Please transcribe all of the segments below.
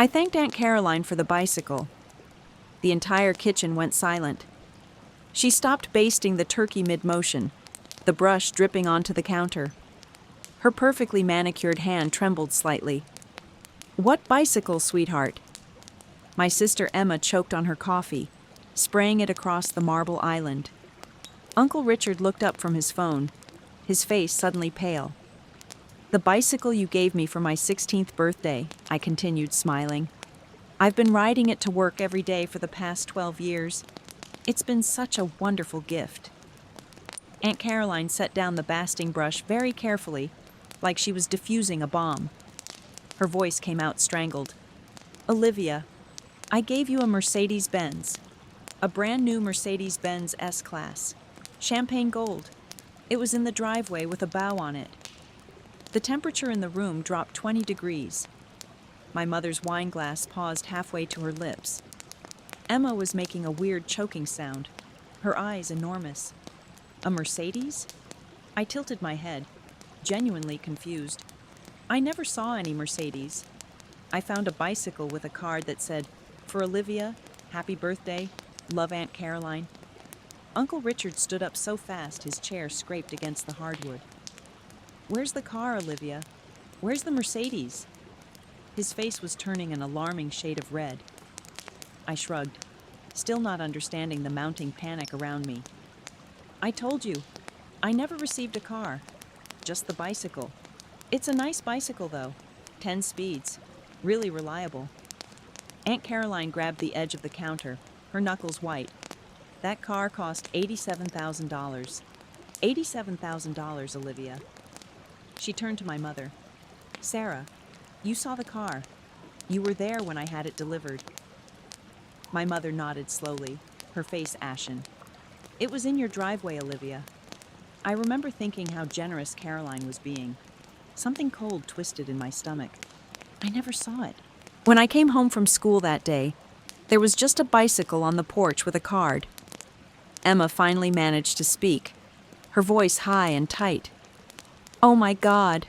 I thanked Aunt Caroline for the bicycle. The entire kitchen went silent. She stopped basting the turkey mid-motion, the brush dripping onto the counter. Her perfectly manicured hand trembled slightly. "What bicycle, sweetheart?" My sister Emma choked on her coffee, spraying it across the marble island. Uncle Richard looked up from his phone, his face suddenly pale. "The bicycle you gave me for my 16th birthday," I continued, smiling. "I've been riding it to work every day for the past 12 years. It's been such a wonderful gift." Aunt Caroline set down the basting brush very carefully, like she was diffusing a bomb. Her voice came out strangled. "Olivia, I gave you a Mercedes-Benz, a brand new Mercedes-Benz S-Class, champagne gold. It was in the driveway with a bow on it." The temperature in the room dropped 20 degrees. My mother's wine glass paused halfway to her lips. Emma was making a weird choking sound, her eyes enormous. "A Mercedes?" I tilted my head, genuinely confused. I never saw any Mercedes. I found a bicycle with a card that said, "For Olivia, happy birthday, love Aunt Caroline." Uncle Richard stood up so fast his chair scraped against the hardwood. "Where's the car, Olivia? Where's the Mercedes?" His face was turning an alarming shade of red. I shrugged, still not understanding the mounting panic around me. "I told you, I never received a car, just the bicycle. It's a nice bicycle though, 10 speeds, really reliable." Aunt Caroline grabbed the edge of the counter, her knuckles white. "That car cost $87,000. $87,000, Olivia." She turned to my mother. "Sarah, you saw the car. You were there when I had it delivered." My mother nodded slowly, her face ashen. "It was in your driveway, Olivia." I remember thinking how generous Caroline was being. Something cold twisted in my stomach. I never saw it. When I came home from school that day, there was just a bicycle on the porch with a card. Emma finally managed to speak, her voice high and tight. "Oh my God.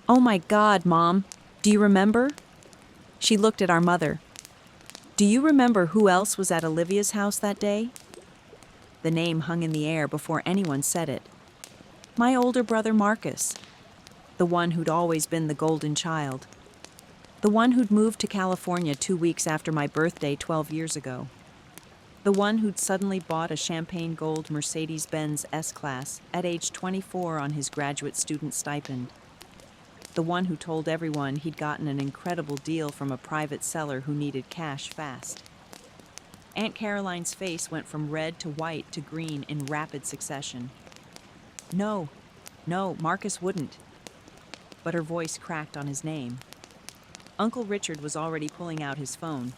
Oh my God, Mom. Do you remember?" She looked at our mother. "Do you remember who else was at Olivia's house that day?" The name hung in the air before anyone said it. My older brother Marcus, the one who'd always been the golden child. The one who'd moved to California 2 weeks after my birthday 12 years ago. The one who'd suddenly bought a champagne gold Mercedes-Benz S-Class at age 24 on his graduate student stipend. The one who told everyone he'd gotten an incredible deal from a private seller who needed cash fast. Aunt Caroline's face went from red to white to green in rapid succession. No, Marcus wouldn't." But her voice cracked on his name. Uncle Richard was already pulling out his phone,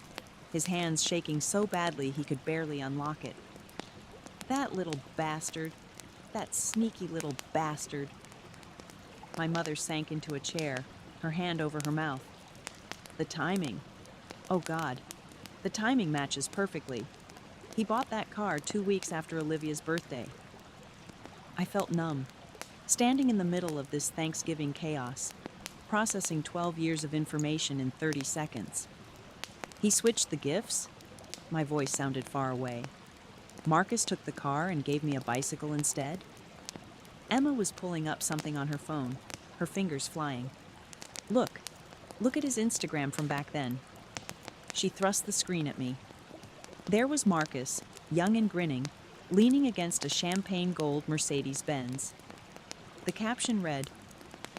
his hands shaking so badly he could barely unlock it. "That little bastard. That sneaky little bastard." My mother sank into a chair, her hand over her mouth. The timing. Oh God, the timing matches perfectly. He bought that car 2 weeks after Olivia's birthday. I felt numb, standing in the middle of this Thanksgiving chaos, processing 12 years of information in 30 seconds. He switched the gifts? My voice sounded far away. Marcus took the car and gave me a bicycle instead? Emma was pulling up something on her phone, her fingers flying. Look at his Instagram from back then." She thrust the screen at me. There was Marcus, young and grinning, leaning against a champagne gold Mercedes-Benz. The caption read,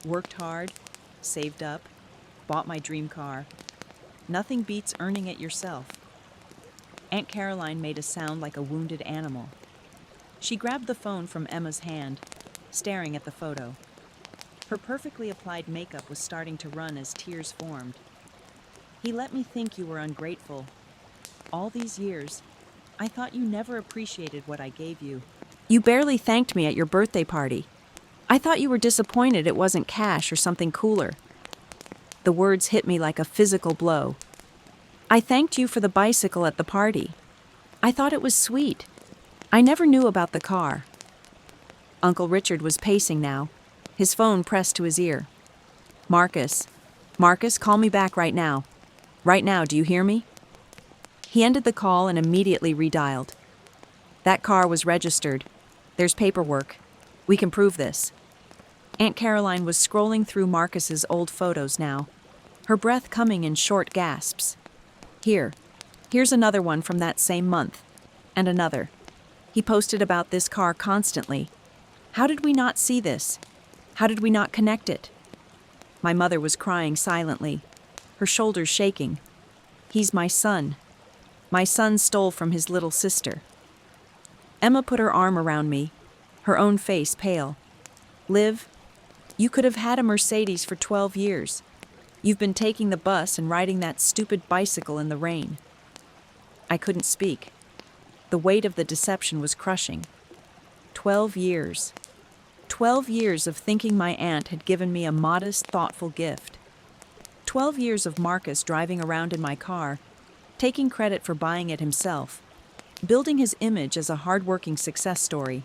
"Worked hard, saved up, bought my dream car. Nothing beats earning it yourself." Aunt Caroline made a sound like a wounded animal. She grabbed the phone from Emma's hand, staring at the photo. Her perfectly applied makeup was starting to run as tears formed. "He let me think you were ungrateful. All these years, I thought you never appreciated what I gave you. You barely thanked me at your birthday party. I thought you were disappointed it wasn't cash or something cooler." The words hit me like a physical blow. "I thanked you for the bicycle at the party. I thought it was sweet. I never knew about the car." Uncle Richard was pacing now, his phone pressed to his ear. Marcus, call me back right now." Right now, do you hear me? He ended the call and immediately redialed. That car was registered. There's paperwork. We can prove this. Aunt Caroline was scrolling through Marcus's old photos now, her breath coming in short gasps. Here's another one from that same month. And another. He posted about this car constantly. How did we not see this? How did we not connect it? My mother was crying silently, her shoulders shaking. He's my son. My son stole from his little sister. Emma put her arm around me, her own face pale. Liv, you could have had a Mercedes for 12 years. You've been taking the bus and riding that stupid bicycle in the rain. I couldn't speak. The weight of the deception was crushing. 12 years. 12 years of thinking my aunt had given me a modest, thoughtful gift. 12 years of Marcus driving around in my car, taking credit for buying it himself, building his image as a hard-working success story.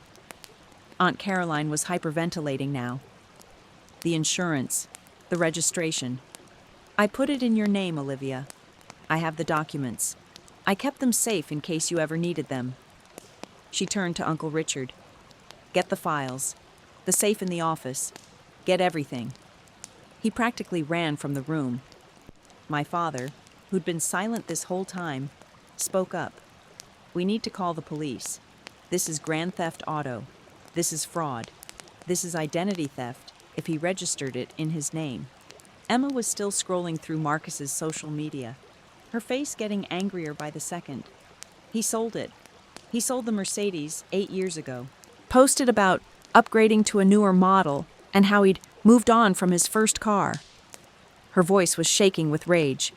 Aunt Caroline was hyperventilating now. The insurance, the registration. I put it in your name, Olivia. I have the documents. I kept them safe in case you ever needed them. She turned to Uncle Richard. Get the files. The safe in the office. Get everything. He practically ran from the room. My father, who'd been silent this whole time, spoke up. We need to call the police. This is grand theft auto. This is fraud. This is identity theft if he registered it in his name. Emma was still scrolling through Marcus's social media, her face getting angrier by the second. He sold it. He sold the Mercedes 8 years ago. Posted about upgrading to a newer model and how he'd moved on from his first car. Her voice was shaking with rage.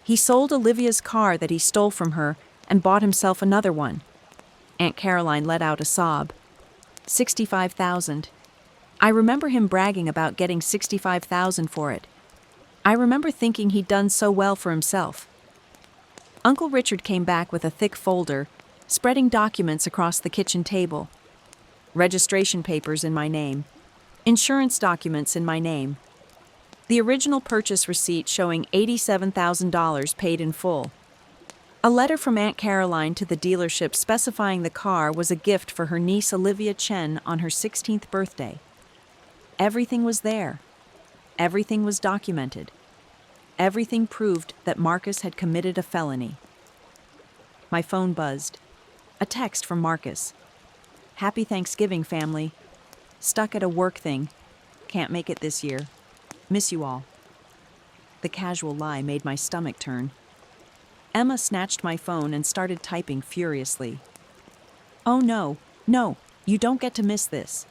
He sold Olivia's car that he stole from her and bought himself another one. Aunt Caroline let out a sob. $65,000. I remember him bragging about getting $65,000 for it. I remember thinking he'd done so well for himself. Uncle Richard came back with a thick folder, spreading documents across the kitchen table. Registration papers in my name. Insurance documents in my name. The original purchase receipt showing $87,000 paid in full. A letter from Aunt Caroline to the dealership specifying the car was a gift for her niece Olivia Chen on her 16th birthday. Everything was there. Everything was documented. Everything proved that Marcus had committed a felony. My phone buzzed. A text from Marcus. Happy Thanksgiving, family. Stuck at a work thing. Can't make it this year. Miss you all. The casual lie made my stomach turn. Emma snatched my phone and started typing furiously. Oh no, you don't get to miss this.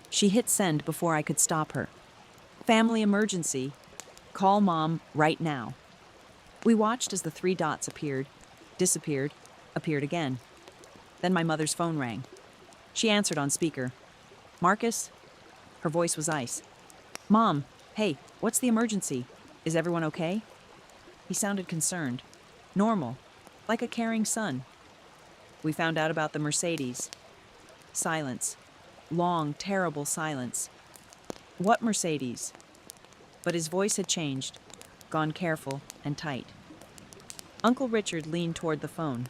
She hit send before I could stop her. Family emergency. Call Mom right now. We watched as the 3 dots appeared, disappeared, appeared again. Then my mother's phone rang. She answered on speaker. Marcus? Her voice was ice. Mom, hey, what's the emergency? Is everyone okay? He sounded concerned. Normal, like a caring son. We found out about the Mercedes. Silence. Long, terrible silence. What Mercedes? But his voice had changed, gone careful and tight. Uncle Richard leaned toward the phone.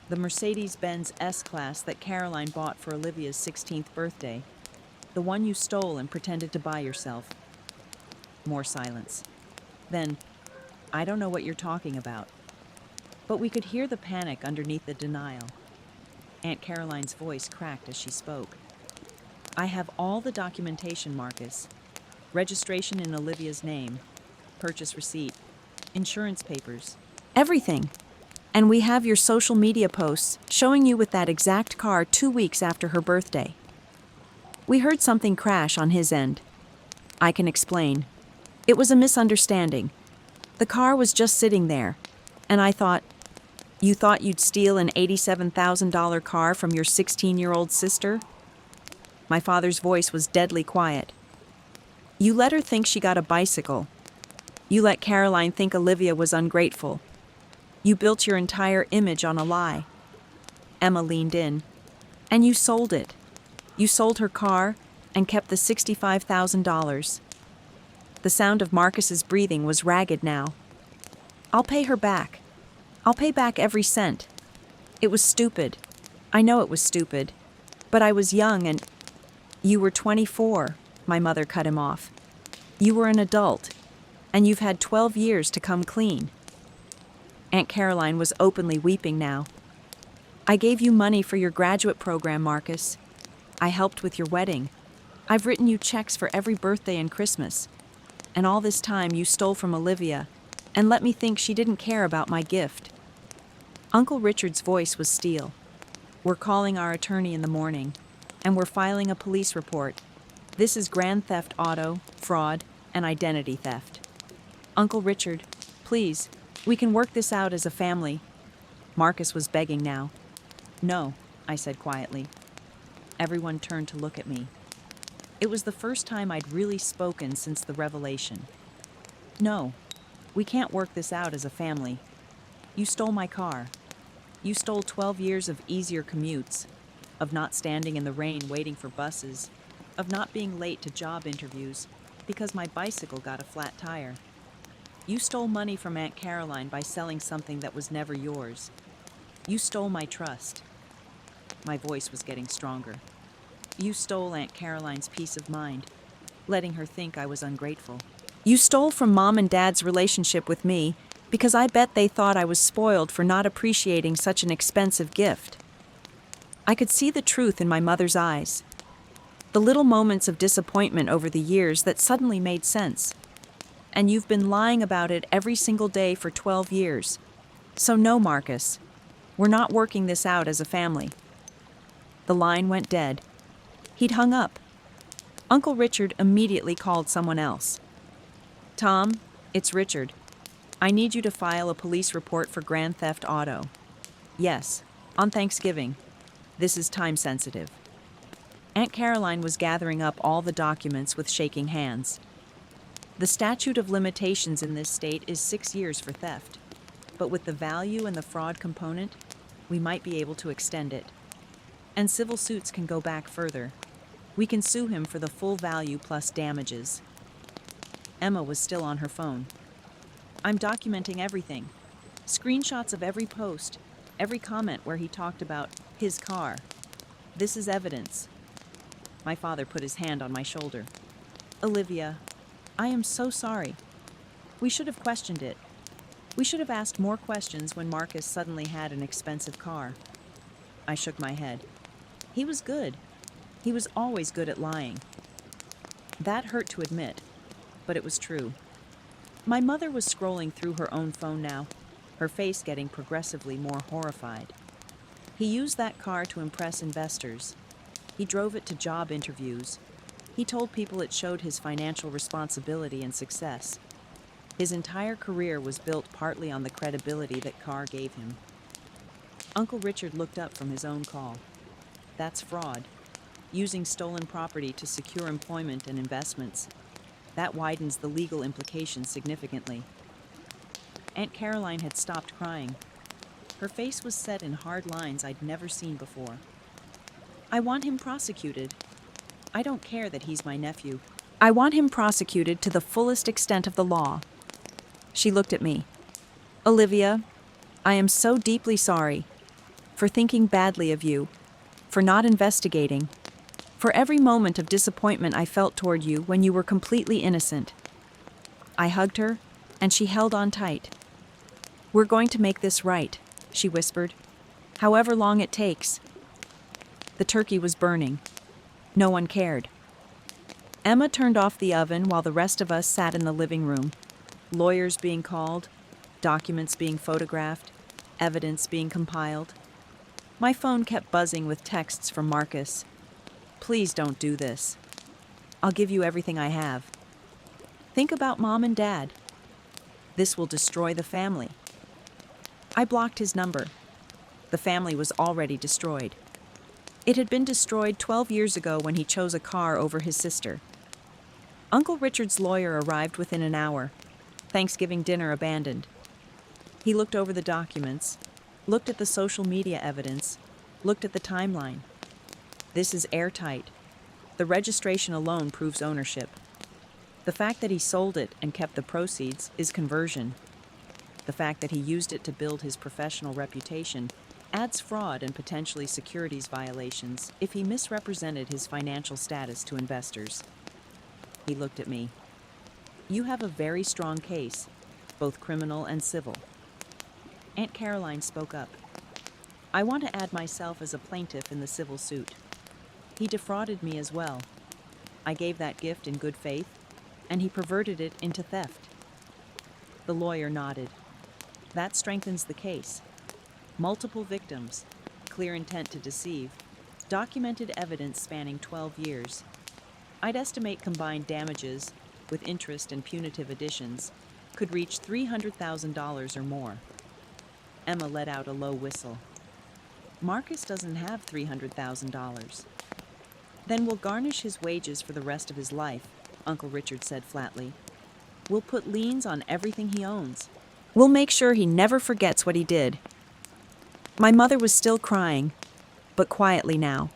The Mercedes-Benz S-Class that Caroline bought for Olivia's 16th birthday. The one you stole and pretended to buy yourself. More silence. Then, I don't know what you're talking about. But we could hear the panic underneath the denial. Aunt Caroline's voice cracked as she spoke. I have all the documentation, Marcus. Registration in Olivia's name, purchase receipt, insurance papers, everything. And we have your social media posts showing you with that exact car 2 weeks after her birthday. We heard something crash on his end. I can explain. It was a misunderstanding. The car was just sitting there, and I thought, you thought you'd steal an $87,000 car from your 16-year-old sister? My father's voice was deadly quiet. You let her think she got a bicycle. You let Caroline think Olivia was ungrateful. You built your entire image on a lie. Emma leaned in. And you sold it. You sold her car and kept the $65,000. The sound of Marcus's breathing was ragged now. I'll pay her back. I'll pay back every cent. It was stupid. I know it was stupid. But I was young and... You were 24, my mother cut him off. You were an adult, and you've had 12 years to come clean. Aunt Caroline was openly weeping now. I gave you money for your graduate program, Marcus. I helped with your wedding. I've written you checks for every birthday and Christmas. And all this time you stole from Olivia and let me think she didn't care about my gift. Uncle Richard's voice was steel. We're calling our attorney in the morning, and we're filing a police report. This is grand theft auto, fraud, and identity theft. Uncle Richard, please, we can work this out as a family. Marcus was begging now. No, I said quietly. Everyone turned to look at me. It was the first time I'd really spoken since the revelation. No, we can't work this out as a family. You stole my car. You stole 12 years of easier commutes, of not standing in the rain waiting for buses, of not being late to job interviews because my bicycle got a flat tire. You stole money from Aunt Caroline by selling something that was never yours. You stole my trust. My voice was getting stronger. You stole Aunt Caroline's peace of mind, letting her think I was ungrateful. You stole from Mom and Dad's relationship with me because I bet they thought I was spoiled for not appreciating such an expensive gift. I could see the truth in my mother's eyes. The little moments of disappointment over the years that suddenly made sense. And you've been lying about it every single day for 12 years. So no, Marcus, we're not working this out as a family. The line went dead. He'd hung up. Uncle Richard immediately called someone else. Tom, it's Richard. I need you to file a police report for grand theft auto. Yes, on Thanksgiving. This is time sensitive. Aunt Caroline was gathering up all the documents with shaking hands. The statute of limitations in this state is 6 years for theft, but with the value and the fraud component, we might be able to extend it. And civil suits can go back further. We can sue him for the full value plus damages. Emma was still on her phone. I'm documenting everything. Screenshots of every post, every comment where he talked about his car. This is evidence. My father put his hand on my shoulder. Olivia, I am so sorry. We should have questioned it. We should have asked more questions when Marcus suddenly had an expensive car. I shook my head. He was good. He was always good at lying. That hurt to admit, but it was true. My mother was scrolling through her own phone now, her face getting progressively more horrified. He used that car to impress investors. He drove it to job interviews. He told people it showed his financial responsibility and success. His entire career was built partly on the credibility that car gave him. Uncle Richard looked up from his own call. That's fraud. Using stolen property to secure employment and investments. That widens the legal implications significantly. Aunt Caroline had stopped crying. Her face was set in hard lines I'd never seen before. I want him prosecuted. I don't care that he's my nephew. I want him prosecuted to the fullest extent of the law. She looked at me. Olivia, I am so deeply sorry for thinking badly of you, for not investigating, for every moment of disappointment I felt toward you when you were completely innocent. I hugged her, and she held on tight. We're going to make this right, she whispered, however long it takes. The turkey was burning. No one cared. Emma turned off the oven while the rest of us sat in the living room, lawyers being called, documents being photographed, evidence being compiled. My phone kept buzzing with texts from Marcus. Please don't do this. I'll give you everything I have. Think about Mom and Dad. This will destroy the family. I blocked his number. The family was already destroyed. It had been destroyed 12 years ago when he chose a car over his sister. Uncle Richard's lawyer arrived within an hour. Thanksgiving dinner abandoned. He looked over the documents, looked at the social media evidence, looked at the timeline. This is airtight. The registration alone proves ownership. The fact that he sold it and kept the proceeds is conversion. The fact that he used it to build his professional reputation adds fraud and potentially securities violations if he misrepresented his financial status to investors. He looked at me. You have a very strong case, both criminal and civil. Aunt Caroline spoke up. I want to add myself as a plaintiff in the civil suit. He defrauded me as well. I gave that gift in good faith, and he perverted it into theft. The lawyer nodded. That strengthens the case. Multiple victims, clear intent to deceive, documented evidence spanning 12 years. I'd estimate combined damages, with interest and punitive additions, could reach $300,000 or more. Emma let out a low whistle. Marcus doesn't have $300,000. Then we'll garnish his wages for the rest of his life, Uncle Richard said flatly. We'll put liens on everything he owns. We'll make sure he never forgets what he did. My mother was still crying, but quietly now.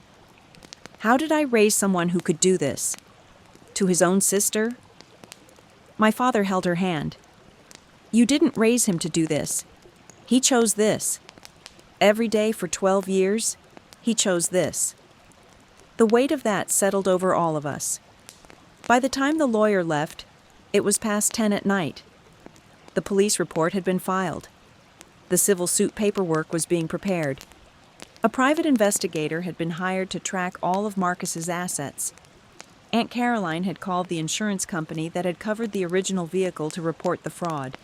How did I raise someone who could do this? To his own sister? My father held her hand. You didn't raise him to do this. He chose this. Every day for 12 years, he chose this. The weight of that settled over all of us. By the time the lawyer left, it was past 10 at night. The police report had been filed. The civil suit paperwork was being prepared. A private investigator had been hired to track all of Marcus's assets. Aunt Caroline had called the insurance company that had covered the original vehicle to report the fraud.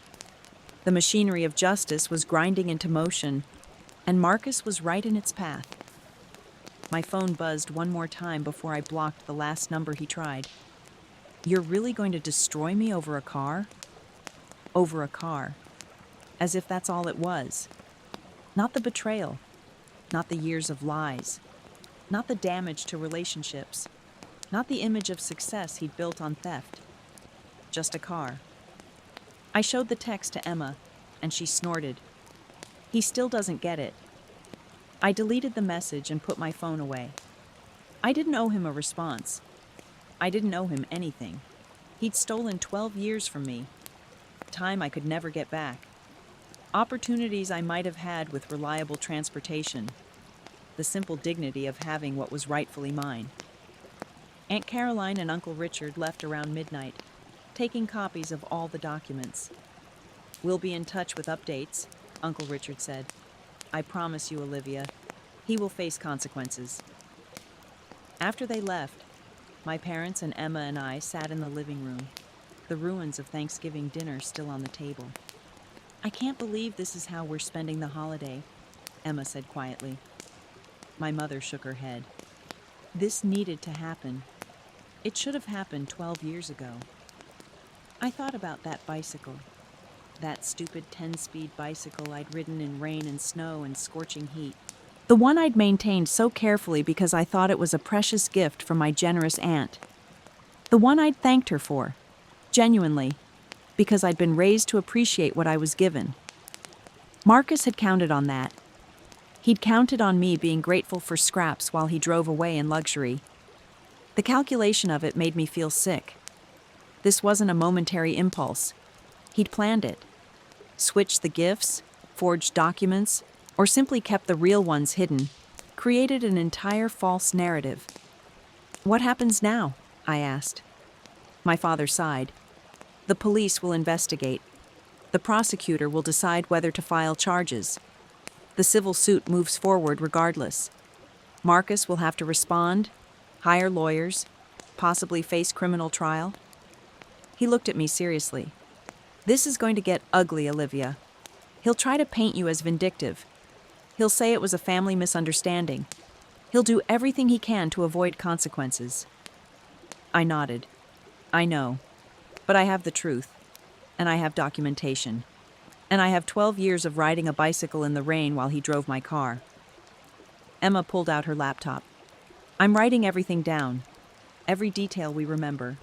The machinery of justice was grinding into motion, and Marcus was right in its path. My phone buzzed one more time before I blocked the last number he tried. You're really going to destroy me over a car? Over a car. As if that's all it was. Not the betrayal. Not the years of lies. Not the damage to relationships. Not the image of success he'd built on theft. Just a car. I showed the text to Emma, and she snorted. He still doesn't get it. I deleted the message and put my phone away. I didn't owe him a response. I didn't owe him anything. He'd stolen 12 years from me. Time I could never get back. Opportunities I might have had with reliable transportation. The simple dignity of having what was rightfully mine. Aunt Caroline and Uncle Richard left around midnight, taking copies of all the documents. We'll be in touch with updates, Uncle Richard said. I promise you, Olivia, he will face consequences. After they left, my parents and Emma and I sat in the living room, the ruins of Thanksgiving dinner still on the table. I can't believe this is how we're spending the holiday, Emma said quietly. My mother shook her head. This needed to happen. It should have happened 12 years ago. I thought about that bicycle. That stupid 10-speed bicycle I'd ridden in rain and snow and scorching heat. The one I'd maintained so carefully because I thought it was a precious gift from my generous aunt. The one I'd thanked her for, genuinely, because I'd been raised to appreciate what I was given. Marcus had counted on that. He'd counted on me being grateful for scraps while he drove away in luxury. The calculation of it made me feel sick. This wasn't a momentary impulse. He'd planned it. Switched the gifts, forged documents, or simply kept the real ones hidden, created an entire false narrative. What happens now? I asked. My father sighed. The police will investigate. The prosecutor will decide whether to file charges. The civil suit moves forward regardless. Marcus will have to respond, hire lawyers, possibly face criminal trial. He looked at me seriously. This is going to get ugly, Olivia. He'll try to paint you as vindictive. He'll say it was a family misunderstanding. He'll do everything he can to avoid consequences. I nodded. I know. But I have the truth. And I have documentation. And I have 12 years of riding a bicycle in the rain while he drove my car. Emma pulled out her laptop. I'm writing everything down. Every detail we remember.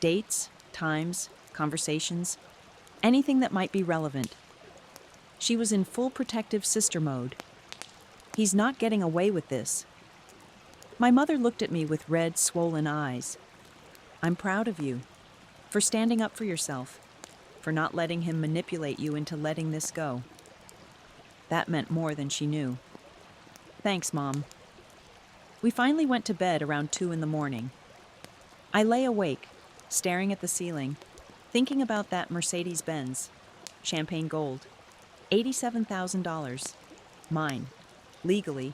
Dates, times, conversations, anything that might be relevant. She was in full protective sister mode. He's not getting away with this. My mother looked at me with red, swollen eyes. I'm proud of you, for standing up for yourself. for not letting him manipulate you into letting this go. That meant more than she knew. Thanks, Mom. We finally went to bed around 2 in the morning. I lay awake, staring at the ceiling, thinking about that Mercedes-Benz, champagne gold, $87,000. Mine. Legally,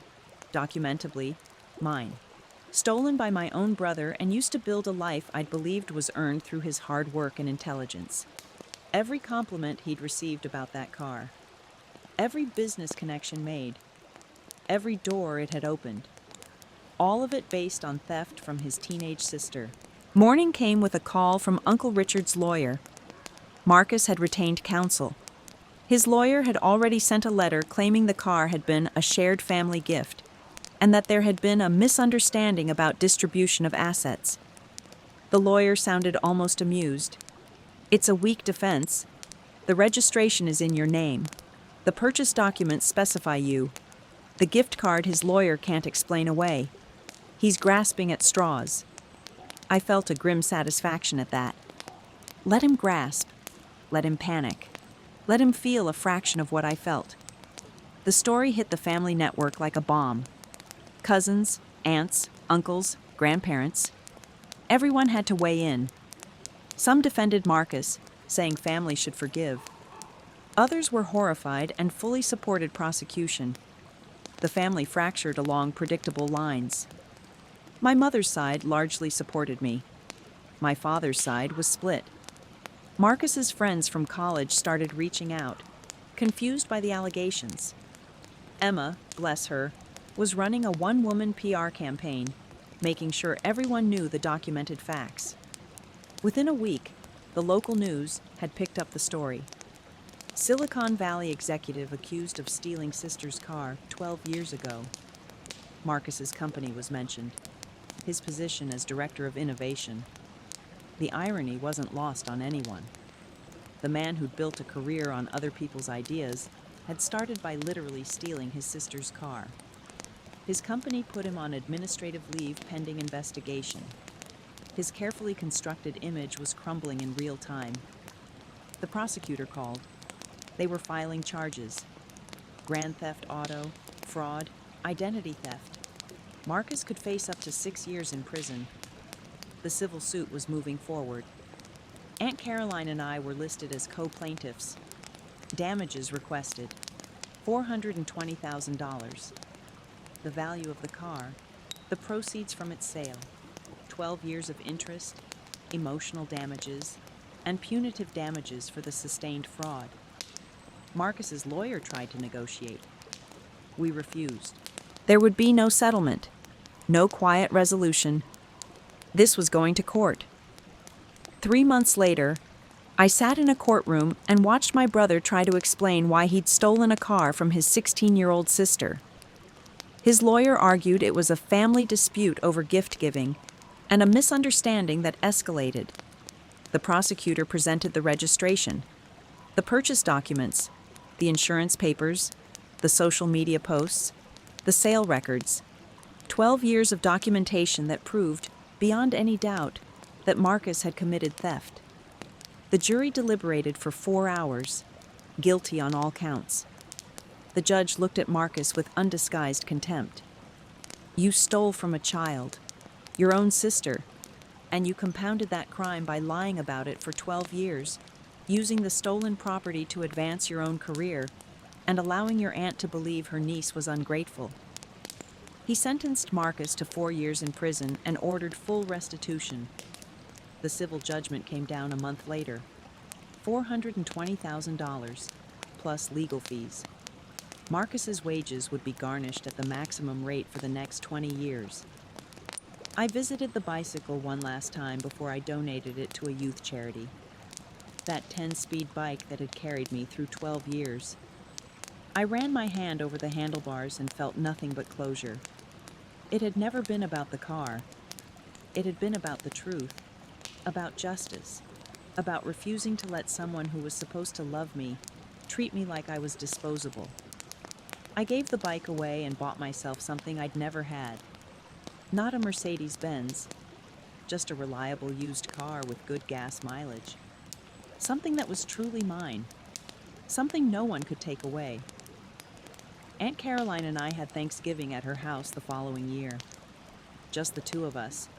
documentably, mine. Stolen by my own brother and used to build a life I'd believed was earned through his hard work and intelligence. Every compliment he'd received about that car. Every business connection made. Every door it had opened. All of it based on theft from his teenage sister. Morning came with a call from Uncle Richard's lawyer. Marcus had retained counsel. His lawyer had already sent a letter claiming the car had been a shared family gift, and that there had been a misunderstanding about distribution of assets. The lawyer sounded almost amused. It's a weak defense. The registration is in your name. The purchase documents specify you. The gift card his lawyer can't explain away. He's grasping at straws. I felt a grim satisfaction at that. Let him grasp. Let him panic. Let him feel a fraction of what I felt. The story hit the family network like a bomb. Cousins, aunts, uncles, grandparents. Everyone had to weigh in. Some defended Marcus, saying family should forgive. Others were horrified and fully supported prosecution. The family fractured along predictable lines. My mother's side largely supported me. My father's side was split. Marcus's friends from college started reaching out, confused by the allegations. Emma, bless her, was running a one-woman PR campaign, making sure everyone knew the documented facts. Within a week, the local news had picked up the story. Silicon Valley executive accused of stealing sister's car 12 years ago. Marcus's company was mentioned, his position as director of innovation. The irony wasn't lost on anyone. The man who'd built a career on other people's ideas had started by literally stealing his sister's car. His company put him on administrative leave pending investigation. His carefully constructed image was crumbling in real time. The prosecutor called. They were filing charges: grand theft auto, fraud, identity theft. Marcus could face up to 6 years in prison. The civil suit was moving forward. Aunt Caroline and I were listed as co-plaintiffs. Damages requested: $420,000. The value of the car, the proceeds from its sale, 12 years of interest, emotional damages, and punitive damages for the sustained fraud. Marcus's lawyer tried to negotiate. We refused. There would be no settlement, no quiet resolution. This was going to court. 3 months later, I sat in a courtroom and watched my brother try to explain why he'd stolen a car from his 16-year-old sister. His lawyer argued it was a family dispute over gift-giving and a misunderstanding that escalated. The prosecutor presented the registration, the purchase documents, the insurance papers, the social media posts, the sale records, 12 years of documentation that proved, beyond any doubt, that Marcus had committed theft. The jury deliberated for 4 hours, guilty on all counts. The judge looked at Marcus with undisguised contempt. You stole from a child, your own sister, and you compounded that crime by lying about it for 12 years, using the stolen property to advance your own career, and allowing your aunt to believe her niece was ungrateful. He sentenced Marcus to 4 years in prison and ordered full restitution. The civil judgment came down a month later: $420,000, plus legal fees. Marcus's wages would be garnished at the maximum rate for the next 20 years. I visited the bicycle one last time before I donated it to a youth charity. That 10-speed bike that had carried me through 12 years. I ran my hand over the handlebars and felt nothing but closure. It had never been about the car. It had been about the truth, about justice, about refusing to let someone who was supposed to love me treat me like I was disposable. I gave the bike away and bought myself something I'd never had. Not a Mercedes-Benz, just a reliable used car with good gas mileage. Something that was truly mine. Something no one could take away. Aunt Caroline and I had Thanksgiving at her house the following year. Just the two of us,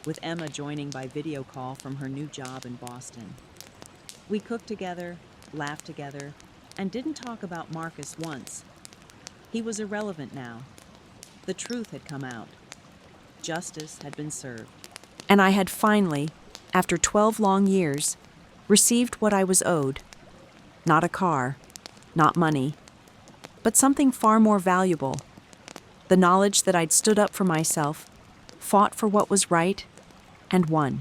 with Emma joining by video call from her new job in Boston. We cooked together, laughed together, and didn't talk about Marcus once. He was irrelevant now. The truth had come out. Justice had been served. And I had finally, after 12 long years, received what I was owed. Not a car, not money, but something far more valuable. The knowledge that I'd stood up for myself, fought for what was right, and won.